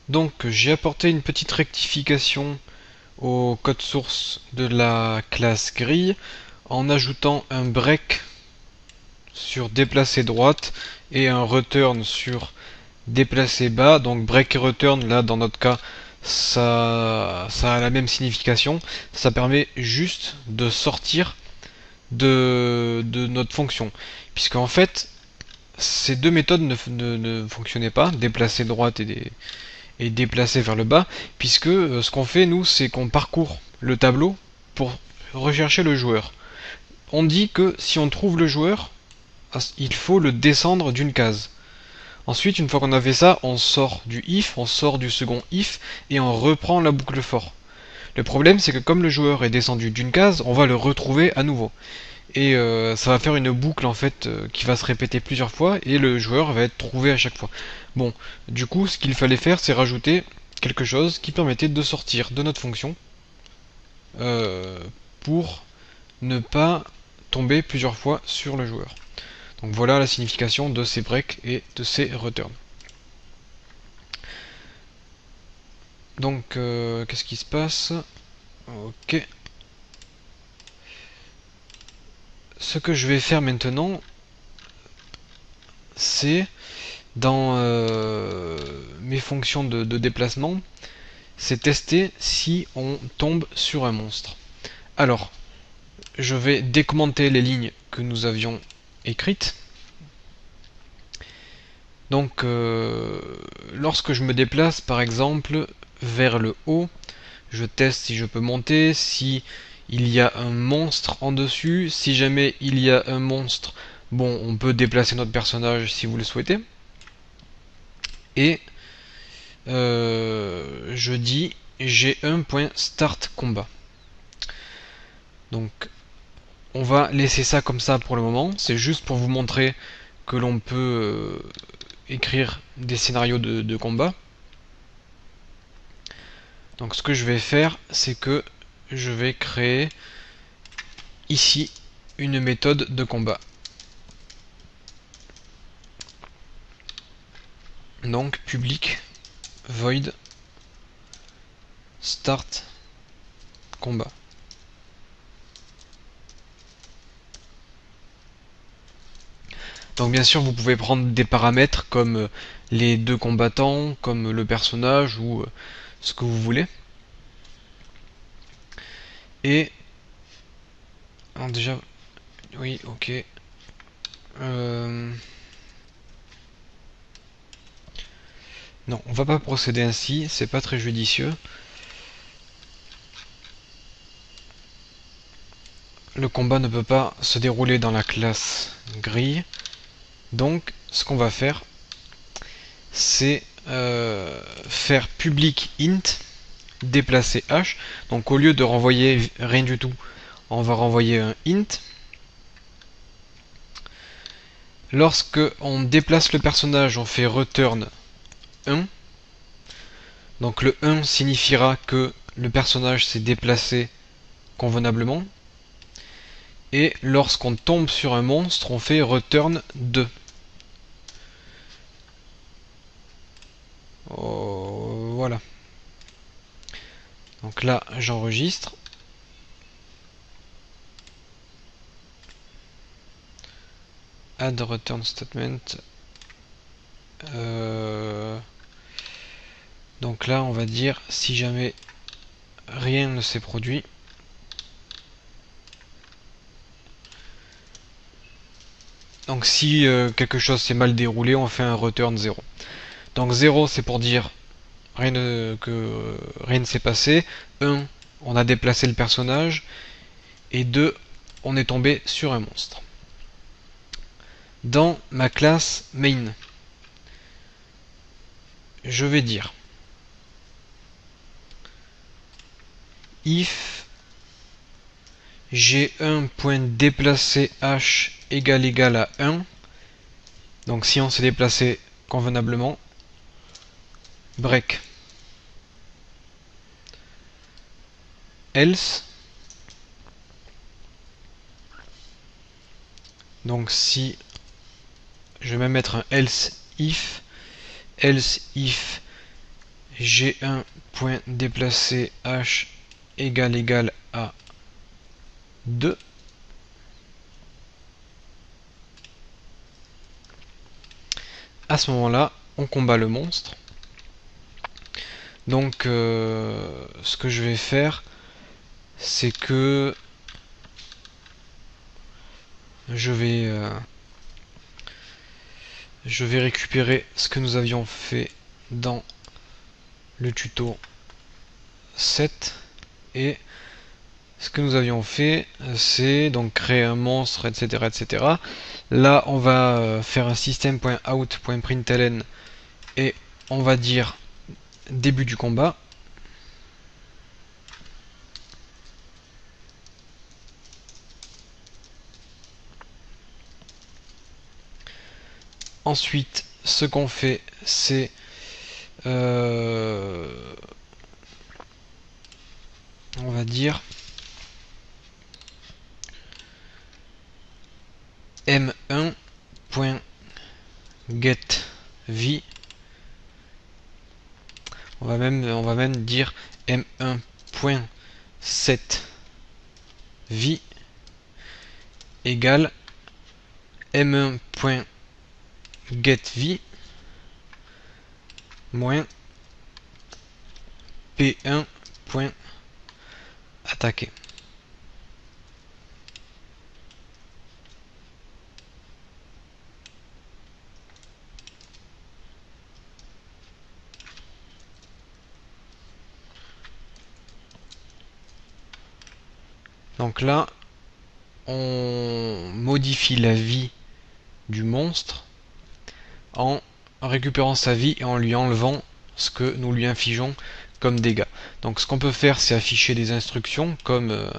Donc j'ai apporté une petite rectification au code source de la classe grille en ajoutant un break sur déplacer droite et un return sur déplacer bas. Donc break et return, là dans notre cas, ça a la même signification. Ça permet juste de sortir de notre fonction. Puisque en fait, ces deux méthodes ne fonctionnaient pas, déplacer droite et déplacer vers le bas, puisque ce qu'on fait nous, c'est qu'on parcourt le tableau pour rechercher le joueur. On dit que si on trouve le joueur, il faut le descendre d'une case. Ensuite, une fois qu'on a fait ça, on sort du if, on sort du second if, et on reprend la boucle for. Le problème, c'est que comme le joueur est descendu d'une case, on va le retrouver à nouveau. Et ça va faire une boucle en fait qui va se répéter plusieurs fois, et le joueur va être trouvé à chaque fois. Bon, du coup, ce qu'il fallait faire, c'est rajouter quelque chose qui permettait de sortir de notre fonction euh, pour ne pas tomber plusieurs fois sur le joueur. Donc voilà la signification de ces breaks et de ces returns. Donc qu'est-ce qui se passe? Ok. Ce que je vais faire maintenant, c'est dans mes fonctions de déplacement, c'est tester si on tombe sur un monstre. Alors, je vais décommenter les lignes que nous avions écrites. Donc, lorsque je me déplace, par exemple, vers le haut, je teste si je peux monter, si il y a un monstre en dessus. Si jamais il y a un monstre, bon, on peut déplacer notre personnage si vous le souhaitez. Et je dis j'ai un point start combat. Donc on va laisser ça comme ça pour le moment. C'est juste pour vous montrer que l'on peut écrire des scénarios de combat. Donc ce que je vais faire, c'est que je vais créer ici une méthode de combat. Donc public void start combat. Donc bien sûr vous pouvez prendre des paramètres comme les deux combattants, comme le personnage ou ce que vous voulez. Et alors déjà, oui, ok. Non, on va pas procéder ainsi, c'est pas très judicieux. Le combat ne peut pas se dérouler dans la classe grille. Donc, ce qu'on va faire, c'est faire public int déplacer h. Donc, au lieu de renvoyer rien du tout, on va renvoyer un int. Lorsque on déplace le personnage, on fait return 1. Donc le 1 signifiera que le personnage s'est déplacé convenablement. Et lorsqu'on tombe sur un monstre, on fait return 2. Oh, voilà. Donc là, j'enregistre. Add return statement. Donc là, on va dire si jamais rien ne s'est produit. Donc si quelque chose s'est mal déroulé, on fait un return 0. Donc 0 c'est pour dire que rien ne s'est passé. 1, on a déplacé le personnage. Et 2, on est tombé sur un monstre. Dans ma classe main, je vais dire if j'ai un point déplacé h égal à 1, donc si on s'est déplacé convenablement, break. Else, donc si je vais même mettre un else if g1.déplacer h égale à 2. À ce moment-là, on combat le monstre. Donc, ce que je vais faire, c'est que je vais récupérer ce que nous avions fait dans le tuto 7 et ce que nous avions fait, c'est donc créer un monstre, etc., etc. Là, on va faire un system.out.println et on va dire début du combat. Ensuite, ce qu'on fait, c'est on va dire m1.getV. On va même dire m1.setV égale m1.getV moins p1.attaquer. Donc là, on modifie la vie du monstre en récupérant sa vie et en lui enlevant ce que nous lui infligeons comme dégâts. Donc ce qu'on peut faire, c'est afficher des instructions comme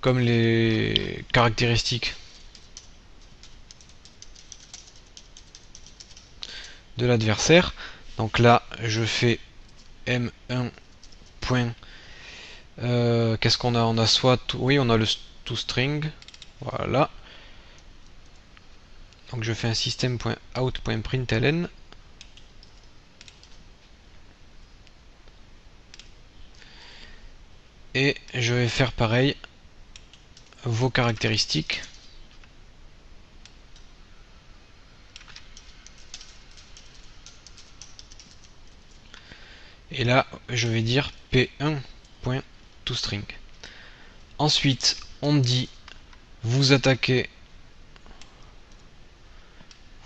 les caractéristiques de l'adversaire. Donc là, je fais m1. Qu'est-ce qu'on a? On a soit... Oui, on a le toString. Voilà. Donc je fais un system.out.println. Et je vais faire pareil. Vos caractéristiques. Et là, je vais dire p1.toString. Ensuite, on dit vous attaquez,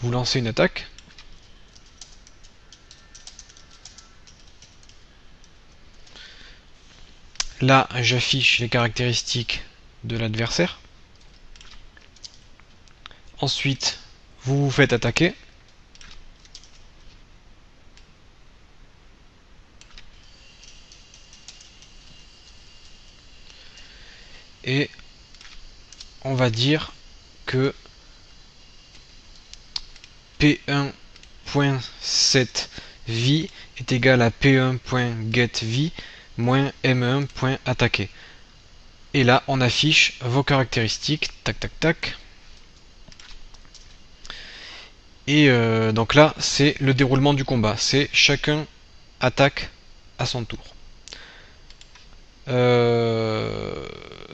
vous lancez une attaque. Là, j'affiche les caractéristiques de l'adversaire. Ensuite, vous vous faites attaquer. Et on va dire que p1.setV est égal à p1.getV moins m1.attaquer. Et là, on affiche vos caractéristiques. Tac, tac, tac. Et donc là, c'est le déroulement du combat. C'est chacun attaque à son tour.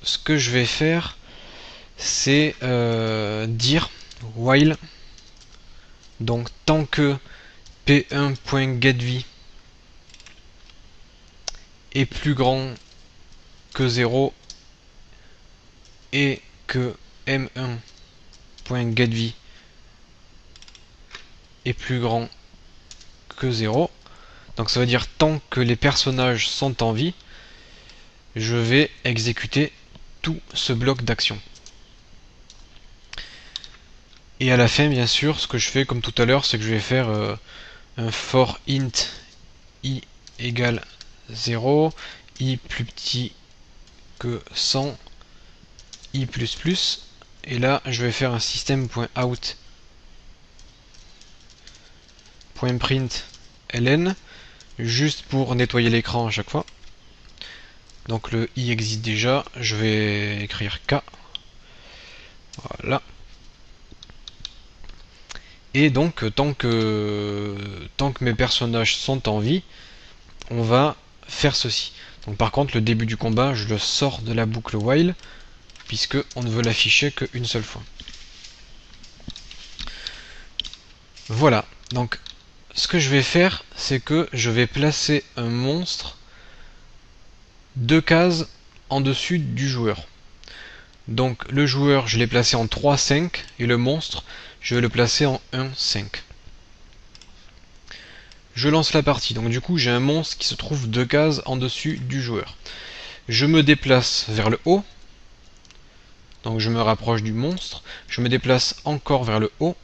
Ce que je vais faire, c'est dire while. Donc tant que p1.getV est plus grand que 0 et que m1.getV est plus grand que 0, donc ça veut dire tant que les personnages sont en vie, je vais exécuter tout ce bloc d'action. Et à la fin, bien sûr, ce que je fais comme tout à l'heure, c'est que je vais faire un for int i égale 0, i plus petit que 100, i++, et là je vais faire un system.out.println juste pour nettoyer l'écran à chaque fois. Donc le i existe déjà, je vais écrire k. Voilà. Et donc tant que mes personnages sont en vie, on va faire ceci. Donc par contre le début du combat, je le sors de la boucle while, puisque on ne veut l'afficher qu'une seule fois. Voilà, donc ce que je vais faire, c'est que je vais placer un monstre 2 cases en dessus du joueur. Donc le joueur, je l'ai placé en 3-5 et le monstre, je vais le placer en 1-5. Je lance la partie, donc du coup j'ai un monstre qui se trouve 2 cases en dessus du joueur. Je me déplace vers le haut, donc je me rapproche du monstre, je me déplace encore vers le haut.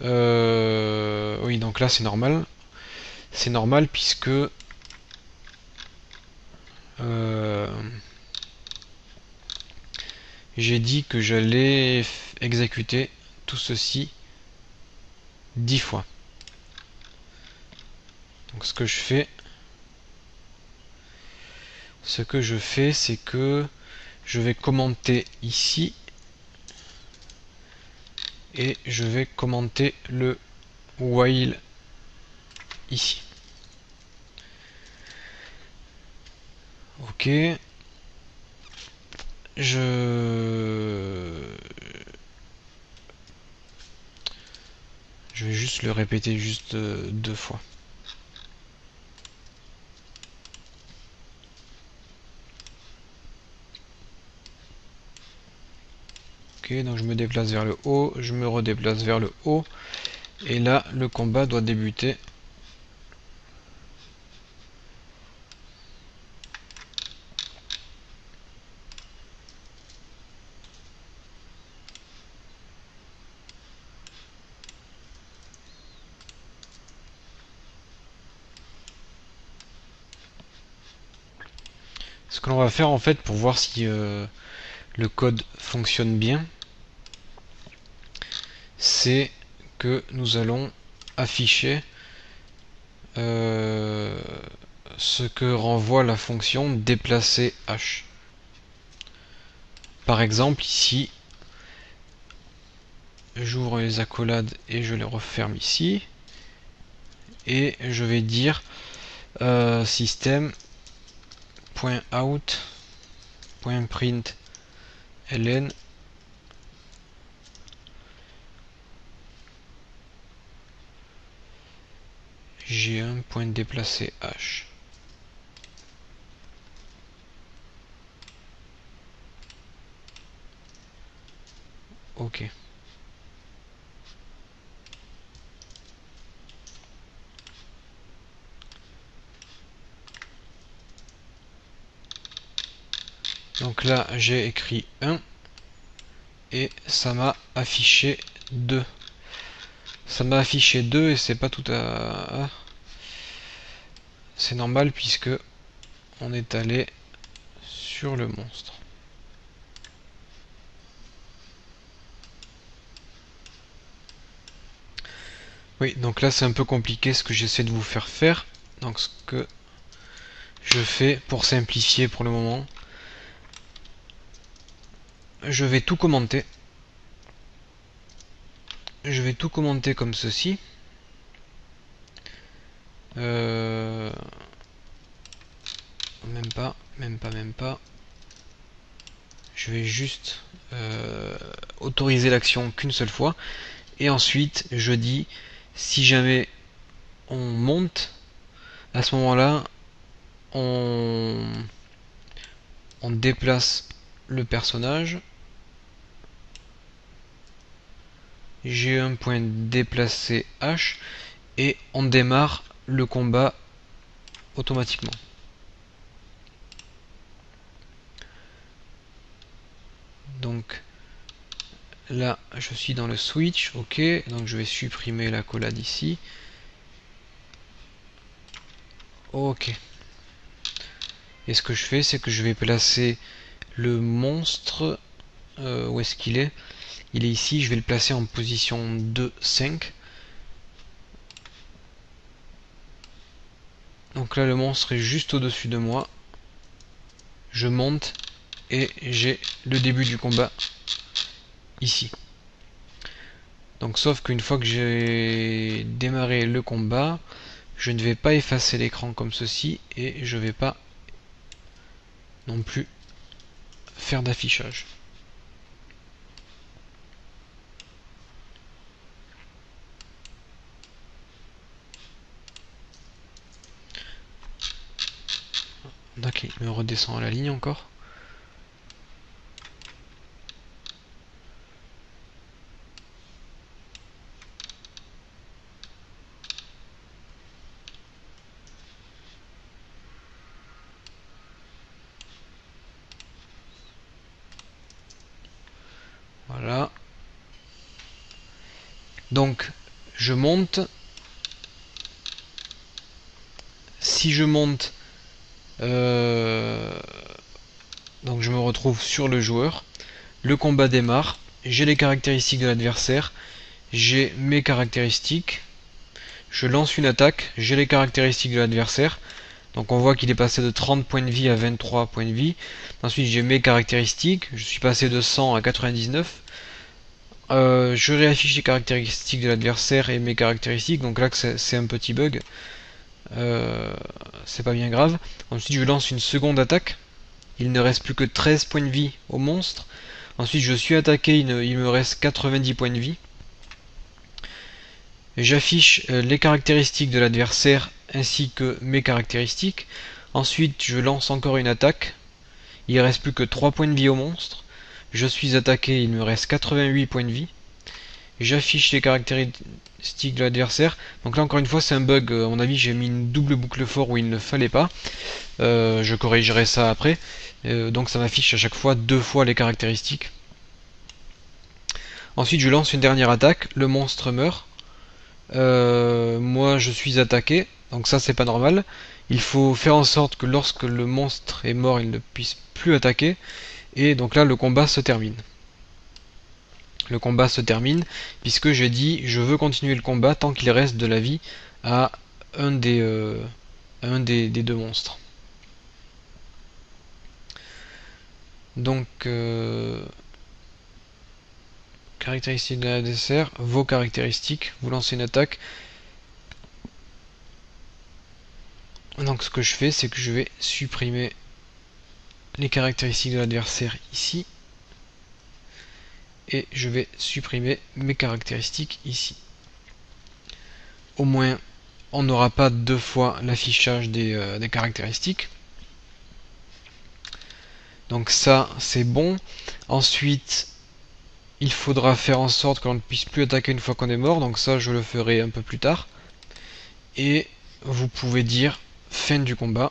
Oui, donc là c'est normal. C'est normal puisque j'ai dit que j'allais exécuter tout ceci 10 fois. Donc ce que je fais, c'est que je vais commenter ici et je vais commenter le while ici. Ok. Je vais juste le répéter juste 2 fois. Ok, donc je me déplace vers le haut, je me redéplace vers le haut, et là le combat doit débuter. Ce que l'on va faire en fait pour voir si le code fonctionne bien, c'est que nous allons afficher ce que renvoie la fonction déplacer h. Par exemple ici, j'ouvre les accolades et je les referme ici, et je vais dire system.out.print ln g1.déplacer h. Ok. Donc là j'ai écrit 1 et ça m'a affiché 2. Ça m'a affiché 2 et c'est pas tout à... C'est normal puisque on est allé sur le monstre. Oui, donc là c'est un peu compliqué ce que j'essaie de vous faire faire. Donc ce que je fais pour simplifier pour le moment, je vais tout commenter. Je vais tout commenter comme ceci. Même pas. Je vais juste autoriser l'action qu'une seule fois. Et ensuite, je dis, si jamais on monte, à ce moment-là, on déplace le personnage. J'ai un point déplacé H et on démarre le combat automatiquement. Donc là je suis dans le switch, ok, donc je vais supprimer l'accolade ici. Ok. Et ce que je fais, c'est que je vais placer le monstre, où est-ce qu'il est? Il est ici, je vais le placer en position 2, 5. Donc là le monstre est juste au-dessus de moi. Je monte et j'ai le début du combat ici. Donc sauf qu'une fois que j'ai démarré le combat, je ne vais pas effacer l'écran comme ceci et je vais pas non plus faire d'affichage. Donc il me redescend à la ligne encore. Voilà. Donc je monte. Si je monte, donc je me retrouve sur le joueur. Le combat démarre. J'ai les caractéristiques de l'adversaire. J'ai mes caractéristiques. Je lance une attaque. J'ai les caractéristiques de l'adversaire. Donc on voit qu'il est passé de 30 points de vie à 23 points de vie. Ensuite j'ai mes caractéristiques. Je suis passé de 100 à 99. Je réaffiche les caractéristiques de l'adversaire et mes caractéristiques. Donc là c'est un petit bug. C'est pas bien grave. Ensuite je lance une seconde attaque. Il ne reste plus que 13 points de vie au monstre. Ensuite je suis attaqué, il me reste 90 points de vie. J'affiche les caractéristiques de l'adversaire ainsi que mes caractéristiques. Ensuite je lance encore une attaque. Il ne reste plus que 3 points de vie au monstre. Je suis attaqué, il me reste 88 points de vie. J'affiche les caractéristiques de l'adversaire. Donc là encore une fois c'est un bug, à mon avis j'ai mis une double boucle fort où il ne fallait pas. Je corrigerai ça après. Donc ça m'affiche à chaque fois 2 fois les caractéristiques. Ensuite je lance une dernière attaque, le monstre meurt. Moi je suis attaqué, donc ça c'est pas normal. Il faut faire en sorte que lorsque le monstre est mort, il ne puisse plus attaquer. Et donc là le combat se termine. Le combat se termine puisque j'ai dit je veux continuer le combat tant qu'il reste de la vie à un des deux monstres. Donc caractéristiques de l'adversaire, vos caractéristiques, vous lancez une attaque. Donc ce que je fais c'est que je vais supprimer les caractéristiques de l'adversaire ici et je vais supprimer mes caractéristiques ici. Au moins on n'aura pas deux fois l'affichage des caractéristiques. Donc ça c'est bon. Ensuite il faudra faire en sorte qu'on ne puisse plus attaquer une fois qu'on est mort, donc ça je le ferai un peu plus tard. Et vous pouvez dire fin du combat.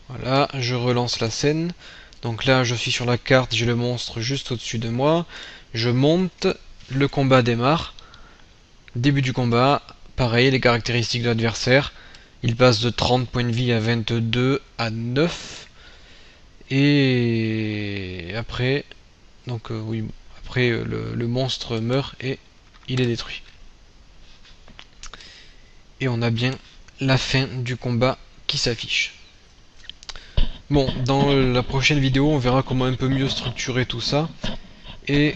Voilà, je relance la scène. Donc là je suis sur la carte, j'ai le monstre juste au-dessus de moi. Je monte, le combat démarre. Début du combat, pareil, les caractéristiques de l'adversaire. Il passe de 30 points de vie à 22 à 9. Et après, donc oui, après le monstre meurt et il est détruit. Et on a bien la fin du combat qui s'affiche. Bon, dans la prochaine vidéo, on verra comment un peu mieux structurer tout ça et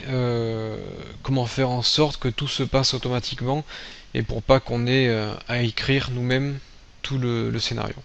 comment faire en sorte que tout se passe automatiquement et pour pas qu'on ait à écrire nous-mêmes tout le scénario.